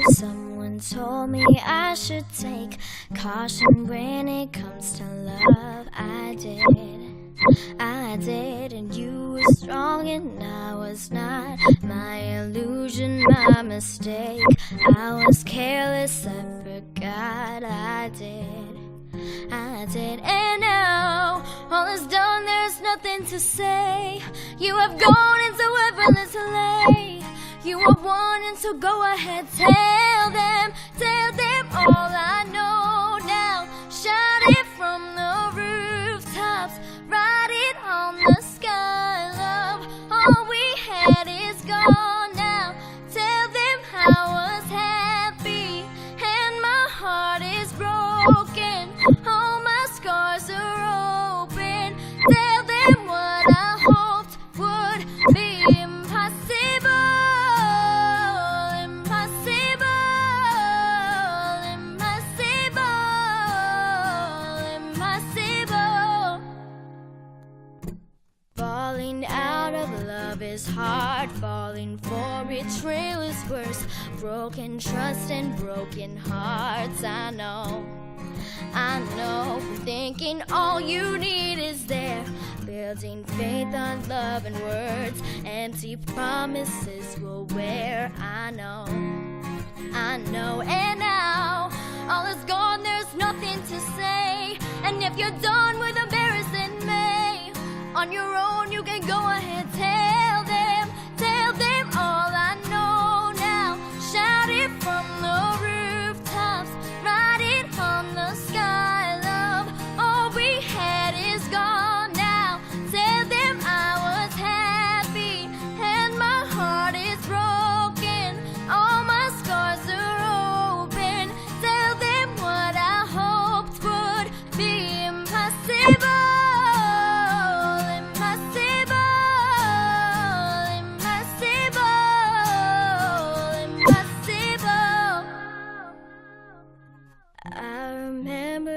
someone told me I should take caution when it comes to love. I did, and you were strong and I was not. My illusion, my mistake. I was careless, I forgot. I did, and now all is done, there's nothing to say. You have gone into effortlessly. You are one, and so go ahead, tell them all I know now. Shout it from the rooftops, write it on the sky, love. All we had is gone now. Tell them I was happy, and my heart is broken. All my scars are open. Tell them what I hoped would be impossible. Falling out of love is hard. Falling for betrayal is worse. Broken trust and broken hearts. I know. Thinking all you need is there. Building faith on love and words. Empty promises will wear. I know. And now all is gone, there's nothing to say. And if you're done with embarrassing me, on your own you can go ahead, tell them all I know now. Shout it from the rooftops, write it on the sky, love. All we had is gone now. Tell them I was happy, and my heart is broken. All my scars are open. Tell them what I hoped would be impossible.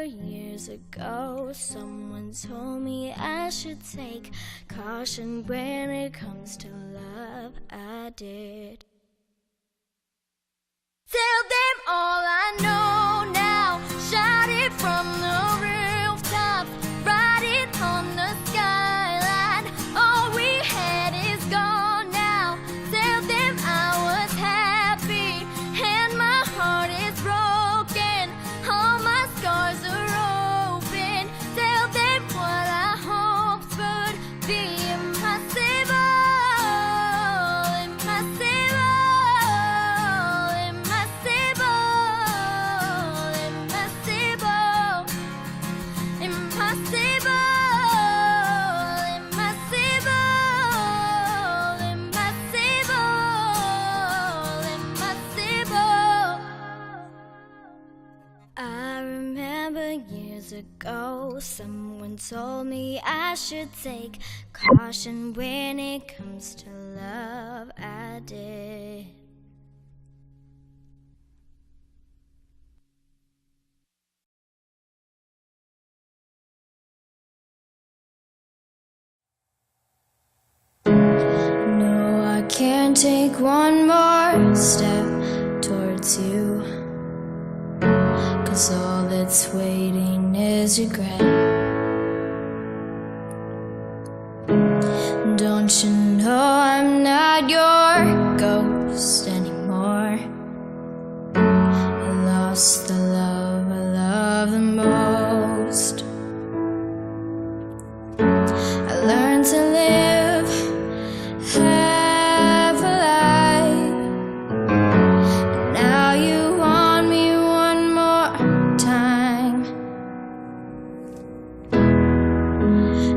Years ago, someone told me I should take caution when it comes to love. I did. Tell them all I know now. Shout it from the rooftops, write it on the skyline. All we had is gone now. Tell them I was happy, and my heart is broken. All my scars are open. Tell them what I hoped would be impossible. Years ago, someone told me I should take caution when it comes to love. I did. No, I can't take one more step towards you, 'cause all that's waiting is regret. Don't you know I'm not your ghost anymore? I lost the love I love the most. I learned to live half a life, and now you want me one more time.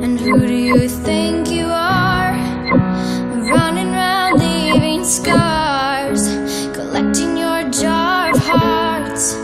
And who do you think you are, running around leaving scars, collecting your jar of hearts?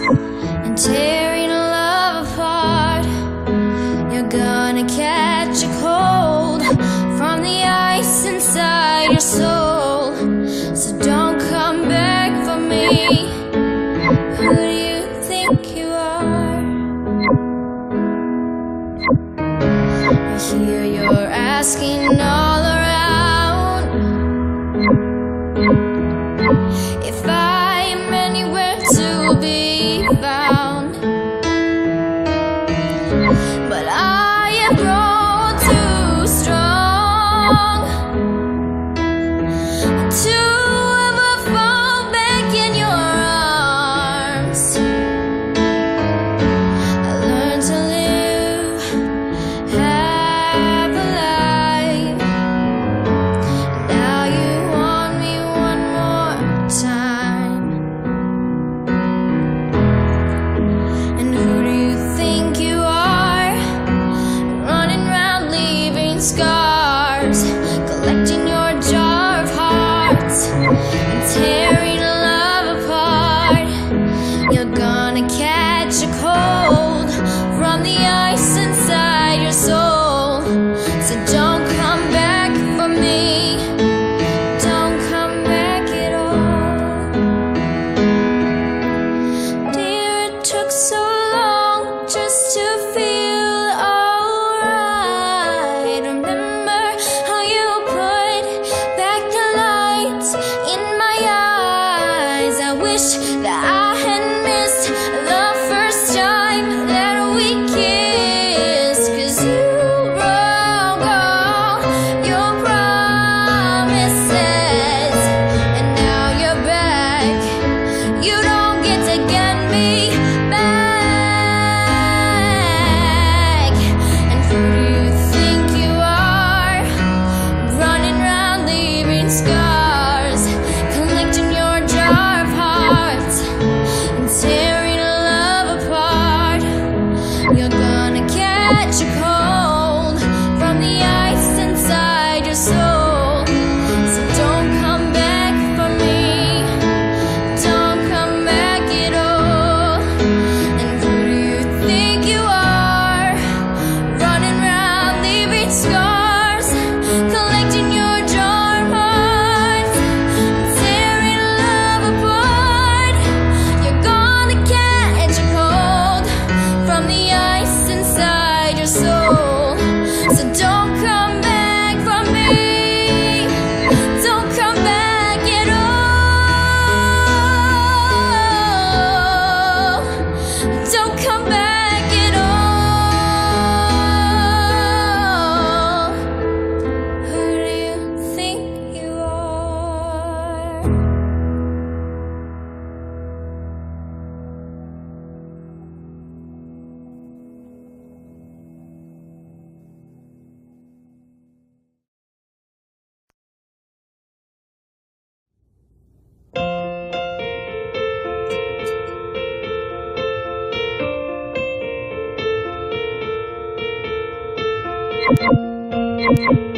wish that I had missed the first time that we kissed, 'cause you broke all your promises, and now you're back. You don't get to get me back. And who do you think you are, running around leaving scars, collecting your jar of hearts and tearing love apart? You're gonna catch a cold from the ice inside your soul. So don't come back for me, don't come back at all. And who do you think you are, running around leaving scars, collecting your jar of hearts, tearing love apart? You're gonna catch a cold from the ice inside your soul. So don't come back from me, don't come back at all. Don't come back at all. Who do you think you are? You